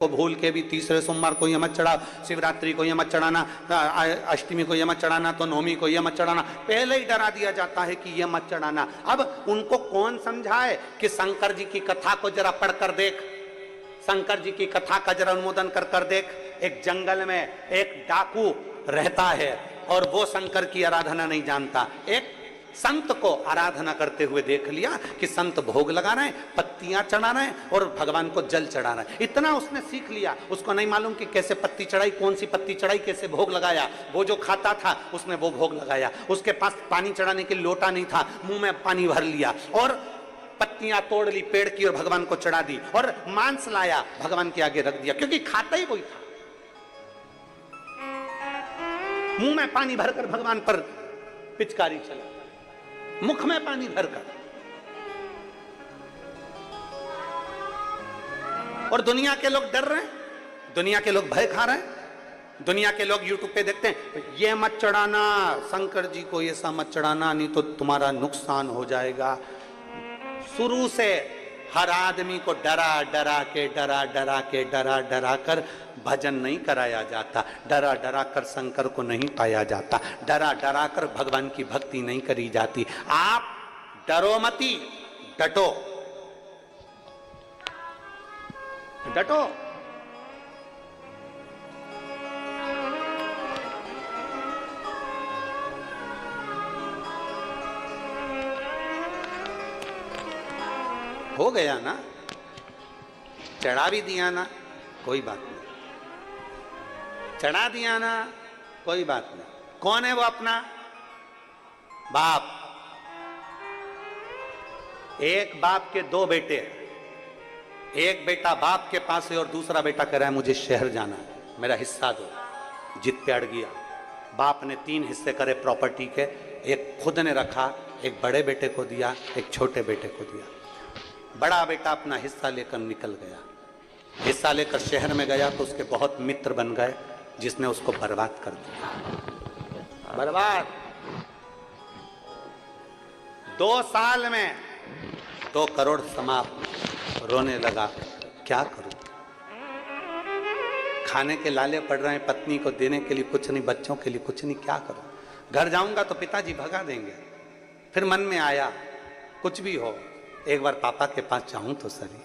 को भूल के भी तीसरे सोमवार को ये मत चढ़ा, शिवरात्रि को ये मत चढ़ाना, अष्टमी को ये मत चढ़ाना, तो नवमी को ये मत चढ़ाना। पहले ही डरा दिया जाता है कि ये मत चढ़ाना। अब उनको कौन समझाए कि शंकर जी की कथा को जरा पढ़ कर देख, शंकर जी की कथा का जरा अनुमोदन कर देख। एक जंगल में एक डाकू रहता है और वो शंकर की आराधना नहीं जानता। एक संत को आराधना करते हुए देख लिया कि संत भोग लगा रहे हैं, पत्तियां चढ़ा रहे हैं और भगवान को जल चढ़ा रहे हैं। इतना उसने सीख लिया, उसको नहीं मालूम कि कैसे पत्ती चढ़ाई, कौन सी पत्ती चढ़ाई, कैसे भोग लगाया। वो जो खाता था उसने वो भोग लगाया। उसके पास पानी चढ़ाने के लिए लोटा नहीं था, मुंह में पानी भर लिया और पत्तियां तोड़ ली पेड़ की और भगवान को चढ़ा दी और मांस लाया भगवान के आगे रख दिया, क्योंकि खाता ही वही था। मुंह में पानी भरकर भगवान पर पिचकारी चला, मुख में पानी भरकर। और दुनिया के लोग डर रहे हैं, दुनिया के लोग भय खा रहे हैं। दुनिया के लोग यूट्यूब पे देखते हैं, ये मत चढ़ाना शंकर जी को, ये सा मत चढ़ाना नहीं तो तुम्हारा नुकसान हो जाएगा। शुरू से हर आदमी को डरा डरा कर भजन नहीं कराया जाता, डरा डरा कर शंकर को नहीं पाया जाता, डरा डरा कर भगवान की भक्ति नहीं करी जाती। आप डरो मती, डटो डटो। हो गया ना, चढ़ा भी दिया ना, कोई बात नहीं, चढ़ा दिया ना, कोई बात नहीं। कौन है वो अपना बाप? एक बाप के दो बेटे हैं, एक बेटा बाप के पास है और दूसरा बेटा कह रहा है मुझे शहर जाना है, मेरा हिस्सा दो। जिद पे अड़ गया। बाप ने 3 हिस्से करे प्रॉपर्टी के, एक खुद ने रखा, एक बड़े बेटे को दिया, एक छोटे बेटे को दिया। बड़ा बेटा अपना हिस्सा लेकर निकल गया, हिस्सा लेकर शहर में गया तो उसके बहुत मित्र बन गए, जिसने उसको बर्बाद कर दिया। बर्बाद। 2 साल में 2 करोड़ समाप्त। रोने लगा, क्या करूं, खाने के लाले पड़ रहे हैं, पत्नी को देने के लिए कुछ नहीं, बच्चों के लिए कुछ नहीं, क्या करूं। घर जाऊंगा तो पिताजी भगा देंगे। फिर मन में आया कुछ भी हो, एक बार पापा के पास जाऊं तो सही,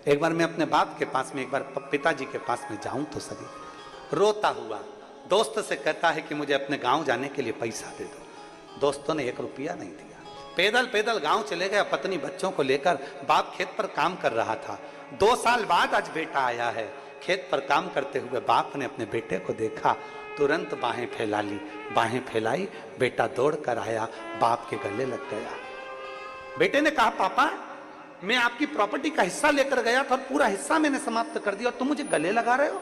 एक बार मैं अपने बाप के पास में, एक बार पिताजी के पास में जाऊं तो सही। रोता हुआ दोस्त से कहता है कि मुझे अपने गांव जाने के लिए पैसा दे दो। दोस्तों ने 1 रुपया नहीं दिया। पैदल पैदल गांव चले गया, पत्नी बच्चों को लेकर। बाप खेत पर काम कर रहा था। 2 साल बाद आज बेटा आया है। खेत पर काम करते हुए बाप ने अपने बेटे को देखा, तुरंत बाहें फैला ली। बाहें फैलाई, बेटा दौड़ कर आया, बाप के गले लग गया। बेटे ने कहा, पापा मैं आपकी प्रॉपर्टी का हिस्सा लेकर गया था और पूरा हिस्सा मैंने समाप्त कर दिया और तुम मुझे गले लगा रहे हो।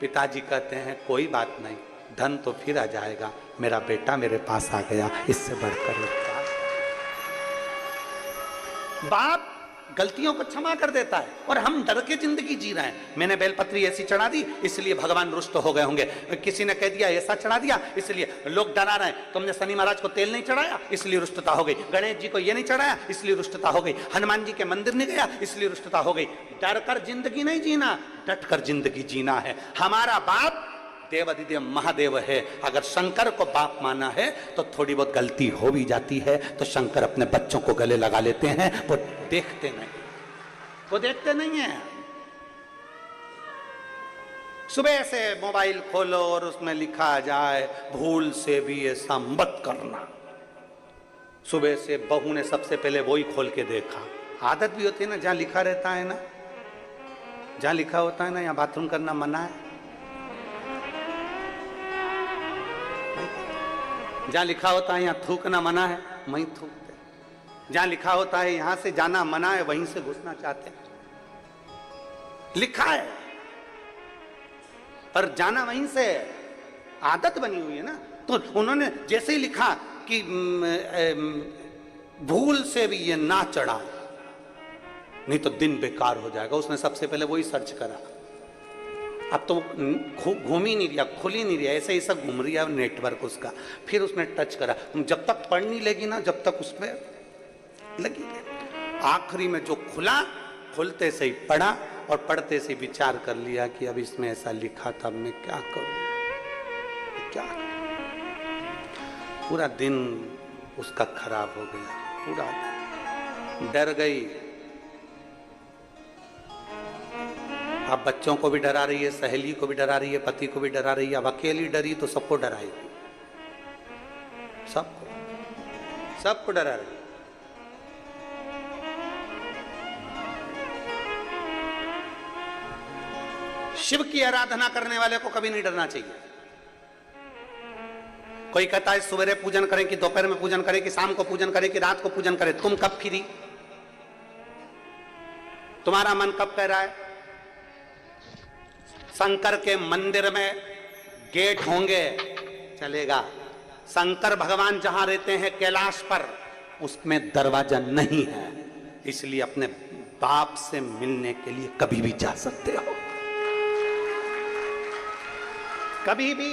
पिताजी कहते हैं, कोई बात नहीं, धन तो फिर आ जाएगा, मेरा बेटा मेरे पास आ गया, इससे बढ़कर क्या। बाप गलतियों को क्षमा कर देता है और हम डर के जिंदगी जी रहे हैं। मैंने बेलपत्री ऐसी चढ़ा दी इसलिए भगवान रुष्ट हो गए होंगे, किसी ने कह दिया ऐसा चढ़ा दिया इसलिए लोग डरा रहे हैं। तुमने शनि महाराज को तेल नहीं चढ़ाया इसलिए रुष्टता हो गई, गणेश जी को ये नहीं चढ़ाया इसलिए रुष्टता हो गई, हनुमान जी के मंदिर नहीं गया इसलिए रुष्टता हो गई। डर कर जिंदगी नहीं जीना, डट कर जिंदगी जीना है। हमारा बाप देवाधिदेव महादेव है। अगर शंकर को बाप माना है तो थोड़ी बहुत गलती हो भी जाती है तो शंकर अपने बच्चों को गले लगा लेते हैं, वो देखते नहीं, वो देखते नहीं है। सुबह से मोबाइल खोलो और उसमें लिखा जाए भूल से भी ऐसा मत करना। सुबह से बहू ने सबसे पहले वही खोल के देखा। आदत भी होती है ना, जहां लिखा रहता है ना, जहां लिखा होता है ना यहाँ बाथरूम करना मना है, जहां लिखा होता है यहाँ थूकना मना है, वहीं थूकते। जहां लिखा होता है यहां से जाना मना है, वहीं से घुसना चाहते। लिखा है पर जाना वहीं से, आदत बनी हुई है ना। तो उन्होंने जैसे ही लिखा कि भूल से भी ये ना चढ़ा नहीं तो दिन बेकार हो जाएगा, उसने सबसे पहले वही सर्च करा। अब तो घूम ही नहीं रहा, खुल ही नहीं रहा, ऐसे ही सब घूम रहा नेटवर्क उसका। फिर उसने टच करा, जब तक पढ़ नहीं लेगी ना जब तक उसमें लगी। आखिरी में जो खुला, खुलते से ही पढ़ा और पढ़ते से विचार कर लिया कि अब इसमें ऐसा लिखा था, अब मैं क्या करूं, क्या करूं? पूरा दिन उसका खराब हो गया, पूरा दिन डर गई। अब बच्चों को भी डरा रही है, सहेली को भी डरा रही है, पति को भी डरा रही है। अब अकेली डरी तो सबको डराएगी, सबको डरा रही है। शिव की आराधना करने वाले को कभी नहीं डरना चाहिए। कोई कहता है सवेरे पूजन करें कि दोपहर में पूजन करें कि शाम को पूजन करें कि रात को पूजन करें। तुम कब फ्री, तुम्हारा मन कब कह रहा है? शंकर के मंदिर में गेट होंगे, चलेगा। शंकर भगवान जहां रहते हैं कैलाश पर, उसमें दरवाजा नहीं है, इसलिए अपने बाप से मिलने के लिए कभी भी जा सकते हो, कभी भी।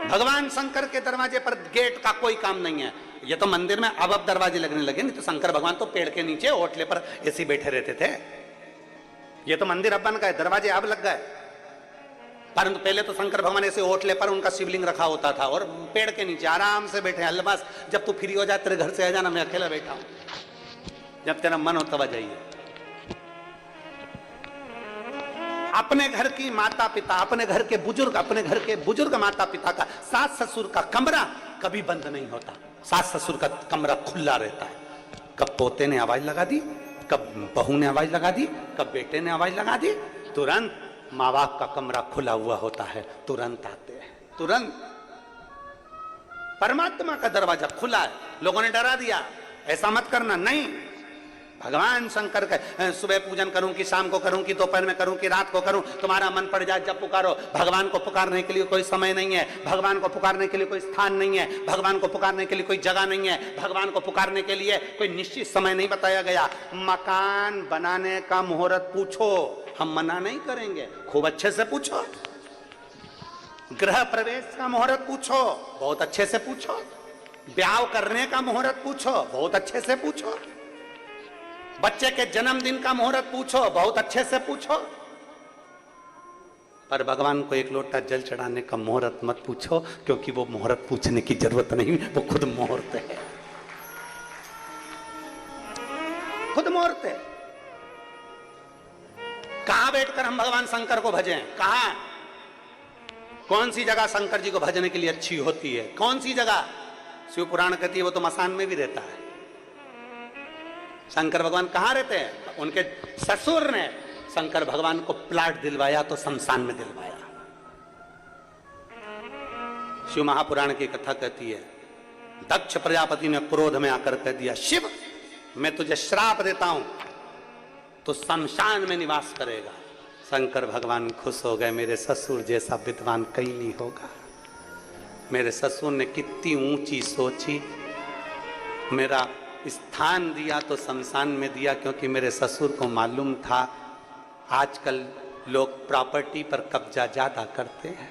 भगवान शंकर के दरवाजे पर गेट का कोई काम नहीं है। ये तो मंदिर में अब दरवाजे लगने लगे, नहीं तो शंकर भगवान तो पेड़ के नीचे ओटले पर ऐसे बैठे रहते थे। ये तो मंदिर अब बन गए, दरवाजे अब लग गए, परंतु पहले तो शंकर भगवान ऐसे ओटले पर उनका शिवलिंग रखा होता था और पेड़ के नीचे आराम से बैठे। अल्लाह जब तू फ्री हो जाए तेरे घर से आ जाना, मैं अकेला बैठा हूं, जब तेरा मन हो तब आ जाइए। अपने घर की माता पिता, अपने घर के बुजुर्ग माता पिता का, सास ससुर का कमरा कभी बंद नहीं होता। सास ससुर का कमरा खुला रहता है। कब पोते ने आवाज लगा दी, कब बहू ने आवाज लगा दी, कब बेटे ने आवाज लगा दी, तुरंत माँ बाप का कमरा खुला हुआ होता है, तुरंत आते हैं, तुरंत। परमात्मा का दरवाजा खुला है। लोगों ने डरा दिया, ऐसा मत करना, नहीं। भगवान शंकर का सुबह पूजन करूं कि शाम को करूं कि दोपहर में करूं कि रात को करूं, तुम्हारा मन पड़ जाए जब पुकारो। भगवान को पुकारने के लिए कोई समय नहीं है, भगवान को पुकारने के लिए कोई स्थान नहीं है, भगवान को पुकारने के लिए कोई जगह नहीं है, भगवान को पुकारने के लिए कोई निश्चित समय नहीं बताया गया। मकान बनाने का मुहूर्त पूछो, हम मना नहीं करेंगे, खूब अच्छे से पूछो। गृह प्रवेश का मुहूर्त पूछो, बहुत अच्छे से पूछो। ब्याह करने का मुहूर्त पूछो, बहुत अच्छे से पूछो। बच्चे के जन्मदिन का मुहूर्त पूछो, बहुत अच्छे से पूछो। पर भगवान को एक लोटा जल चढ़ाने का मुहूर्त मत पूछो, क्योंकि वो मुहूर्त पूछने की जरूरत नहीं, वो खुद मुहूर्त है, खुद मुहूर्त है। कहां बैठकर हम भगवान शंकर को भजें? कहां? कौन सी जगह शंकर जी को भजने के लिए अच्छी होती है? कौन सी जगह? शिव पुराण कहती है वो तो मसान में भी रहता है। शंकर भगवान कहां रहते हैं? उनके ससुर ने शंकर भगवान को प्लाट दिलवाया तो शमशान में दिलवाया। शिव महापुराण की कथा कहती है, दक्ष प्रजापति ने क्रोध में आकर कह दिया, शिव मैं तुझे श्राप देता हूं, तो शमशान में निवास करेगा। शंकर भगवान खुश हो गए, मेरे ससुर जैसा विद्वान कहीं नहीं होगा। मेरे ससुर ने कितनी ऊंची सोची, मेरा स्थान दिया तो शमशान में दिया, क्योंकि मेरे ससुर को मालूम था आजकल लोग प्रॉपर्टी पर कब्जा ज्यादा करते हैं,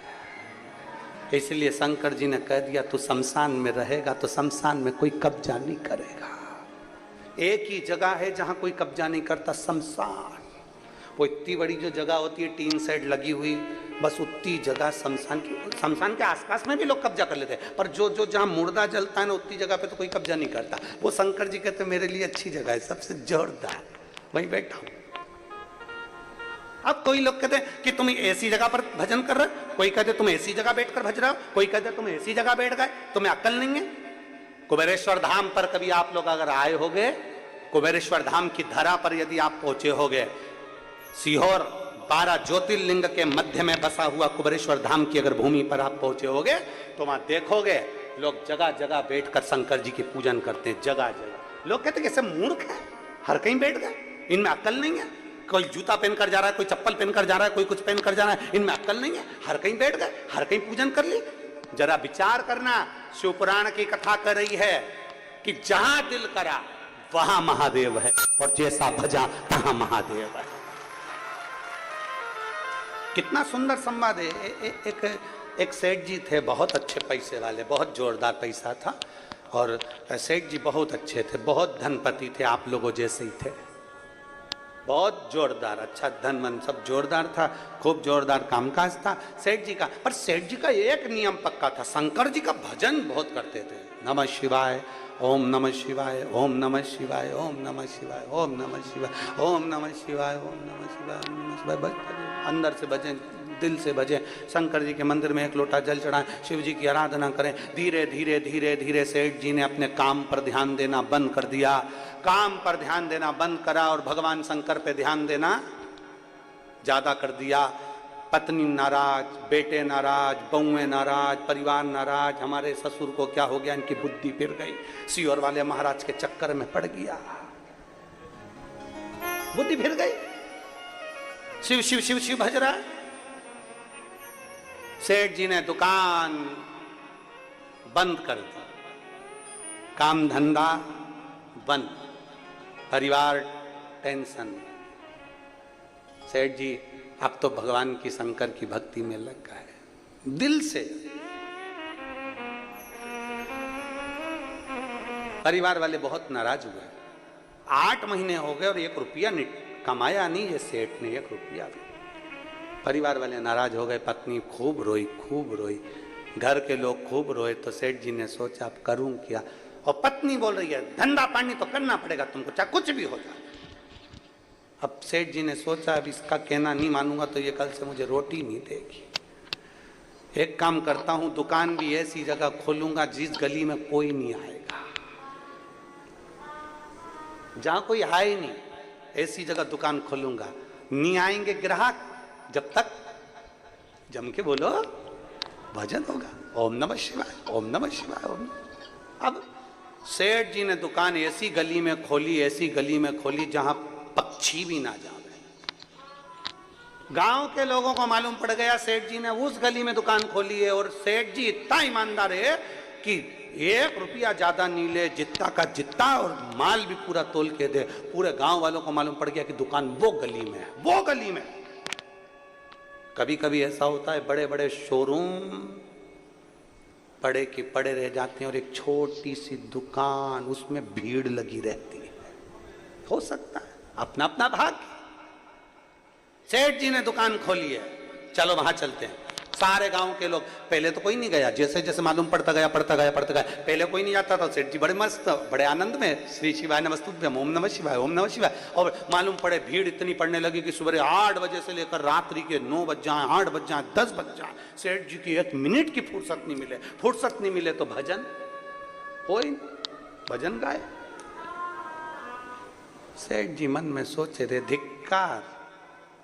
इसलिए शंकर जी ने कह दिया तू शमशान में रहेगा तो शमशान में कोई कब्जा नहीं करेगा। एक ही जगह है जहां कोई कब्जा नहीं करता, शमशान। वो इतनी बड़ी जो जगह होती है टीन सेट लगी हुई, बस उतनी जगह शमशान के आसपास में भी लोग कब्जा कर लेते हैं, पर जो जहां मुर्दा जलता है ना उतनी जगह पे तो कोई कब्जा नहीं करता। वो शंकर जी कहते मेरे लिए अच्छी जगह है, सबसे जोरदार, वहीं बैठा हूं। अब कोई लोग कहते हैं कि तुम ऐसी जगह पर भजन कर रहे हो, कोई कहते तुम ऐसी जगह बैठकर भज रहे हो, कोई कहते तुम ऐसी जगह बैठ गए, तुम्हें अक्ल नहीं है। कुबेरेश्वर धाम पर कभी आप लोग अगर आए होगे, कुबेरेश्वर धाम की धरा पर यदि आप पहुंचे होगे, सीहोर 12 ज्योतिर्लिंग के मध्य में बसा हुआ कुबेरेश्वर धाम की अगर भूमि पर आप पहुंचे होगे तो वहां देखोगे लोग जगह जगह बैठकर शंकर जी की पूजन करते हैं, जगह जगह। लोग कहते कैसे मूर्ख है, हर कहीं बैठ गए, इनमें अक्ल नहीं है। कोई जूता पहनकर जा रहा है, कोई चप्पल पहनकर जा रहा है, कोई कुछ पहनकर जा रहा है, इनमें अक्ल नहीं है, हर कहीं बैठ गए, हर कहीं पूजन कर ली। जरा विचार करना, शिव पुराण की कथा कर रही है कि जहां दिल करा वहां महादेव है, और जैसा भजा तहां महादेव है। कितना सुंदर संवाद है। एक सेठ जी थे, बहुत अच्छे पैसे वाले, बहुत जोरदार पैसा था। और सेठ जी बहुत अच्छे थे, बहुत धनपति थे, आप लोगों जैसे ही थे, बहुत जोरदार, अच्छा धन मन सब जोरदार था, खूब जोरदार कामकाज था सेठ जी का। पर सेठ जी का एक नियम पक्का था, शंकर जी का भजन बहुत करते थे। नमः शिवाय, ओम नमः शिवाय, ओम नमः शिवाय, ओम नमः शिवाय, ओम नमः शिवाय, ओम नमः शिवाय, ओम नमः शिवाय, ओम नमः शिवाय। बस अंदर से भजन, दिल से भजें, शंकर जी के मंदिर में एक लोटा जल चढ़ाएं, शिव जी की आराधना करें। धीरे धीरे धीरे धीरे सेठ जी ने अपने काम पर ध्यान देना बंद कर दिया, काम पर ध्यान देना बंद करा और भगवान शंकर पे ध्यान देना ज्यादा कर दिया। पत्नी नाराज, बेटे नाराज, बहुएं नाराज, परिवार नाराज, हमारे ससुर को क्या हो गया, इनकी बुद्धि फिर गई, सीहोर वाले महाराज के चक्कर में पड़ गया, बुद्धि फिर गई, शिव शिव शिव शिव भज रहा है। सेठ जी ने दुकान बंद कर दी, काम धंधा बंद, परिवार टेंशन। सेठ जी अब तो भगवान की शंकर की भक्ति में लग गए दिल से। परिवार वाले बहुत नाराज हुए, 8 महीने हो गए और 1 रुपया कमाया नहीं ये सेठ ने, 1 रुपया भी। परिवार वाले नाराज हो गए, पत्नी खूब रोई, खूब रोई, घर के लोग खूब रोए। तो सेठ जी ने सोचा अब करूं क्या, और पत्नी बोल रही है धंधा पानी तो करना पड़ेगा तुमको, चाहे कुछ भी हो जाए। अब सेठ जी ने सोचा अब इसका कहना नहीं मानूंगा तो ये कल से मुझे रोटी नहीं देगी। एक काम करता हूं, दुकान भी ऐसी जगह खोलूंगा जिस गली में कोई नहीं आएगा, जहां कोई आए नहीं, ऐसी जगह दुकान खोलूंगा, नहीं आएंगे ग्राहक जब तक जम के बोलो भजन होगा, ओम नमः शिवाय, ओम नमः शिवाय, ओम। अब सेठ जी ने दुकान ऐसी गली में खोली, ऐसी गली में खोली जहां पक्षी भी ना जावे। गांव के लोगों को मालूम पड़ गया सेठ जी ने उस गली में दुकान खोली है, और सेठ जी इतना ईमानदार है कि 1 रुपया ज्यादा नहीं ले, जितना का जितना, और माल भी पूरा तोल के दे। पूरे गांव वालों को मालूम पड़ गया कि दुकान वो गली में है, वो गली में। कभी कभी ऐसा होता है, बड़े बड़े शोरूम पड़े के पड़े रह जाते हैं और एक छोटी सी दुकान, उसमें भीड़ लगी रहती है। हो सकता है, अपना अपना भाग्य। सेठ जी ने दुकान खोली है, चलो वहां चलते हैं। सारे गांव के लोग, पहले तो कोई नहीं गया, जैसे जैसे मालूम पड़ता गया पड़ता गया पड़ता गया, पहले कोई नहीं जाता था। सेठ जी बड़े मस्त, बड़े आनंद में, श्री शिवाय नमस्तुभ्यम, ओम नमः शिवाय, ओम नमः शिवाय। और मालूम पड़े भीड़ इतनी पड़ने लगी कि सुबह 8 बजे से लेकर रात्रि के 9 बज जाए, 8 बज जाए, 10 बज जाए, सेठ जी की 1 मिनट की फुर्सत नहीं मिले। फुर्सत नहीं मिले तो भजन हो, भजन गाए। सेठ जी मन में सोचे थे, धिक्कार,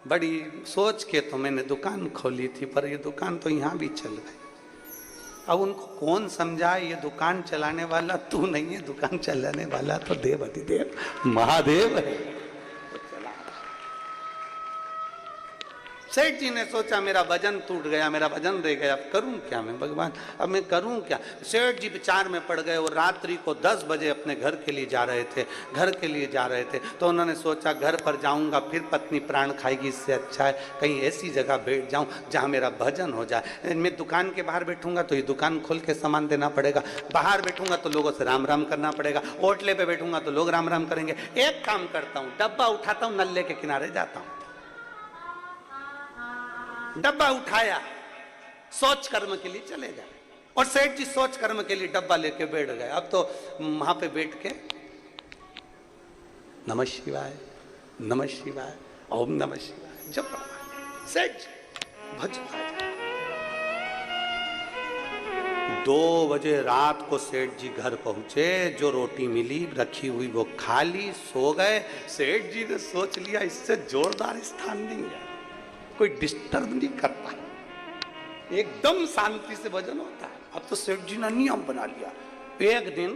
बड़ी सोच के तो मैंने दुकान खोली थी, पर ये दुकान तो यहाँ भी चल गई। अब उनको कौन समझाए, ये दुकान चलाने वाला तू नहीं है, दुकान चलाने वाला तो देव अधिदेव महादेव है। सेठ जी ने सोचा मेरा भजन टूट गया, मेरा भजन रह गया, अब करूं क्या मैं भगवान, अब मैं करूं क्या। सेठ जी विचार में पड़ गए और रात्रि को 10 बजे अपने घर के लिए जा रहे थे, घर के लिए जा रहे थे। तो उन्होंने सोचा घर पर जाऊंगा फिर पत्नी प्राण खाएगी, इससे अच्छा है कहीं ऐसी जगह बैठ जाऊं जहां मेरा भजन हो जाए। मैं दुकान के बाहर बैठूंगा तो ये दुकान खोल के सामान देना पड़ेगा, बाहर बैठूंगा तो लोगों से राम राम करना पड़ेगा, होटले पे बैठूंगा तो लोग राम राम करेंगे। एक काम करता हूं, डब्बा उठाता हूं, नल्ले के किनारे जाता हूं। डब्बा उठाया, सोच कर्म के लिए चले गए, और सेठ जी सोच कर्म के लिए डब्बा लेके बैठ गए। अब तो वहां पे बैठ के नमः शिवाय, नमः शिवाय, ओम नमः शिवाय जप रहा सेठ जी, भजन। 2 बजे रात को सेठ जी घर पहुंचे, जो रोटी मिली रखी हुई वो खा ली, सो गए। सेठ जी ने सोच लिया इससे जोरदार स्थान नहीं है, कोई डिस्टर्ब नहीं करता, एकदम शांति से भजन होता है। अब तो सेठ जी ने नियम बना लिया, एक दिन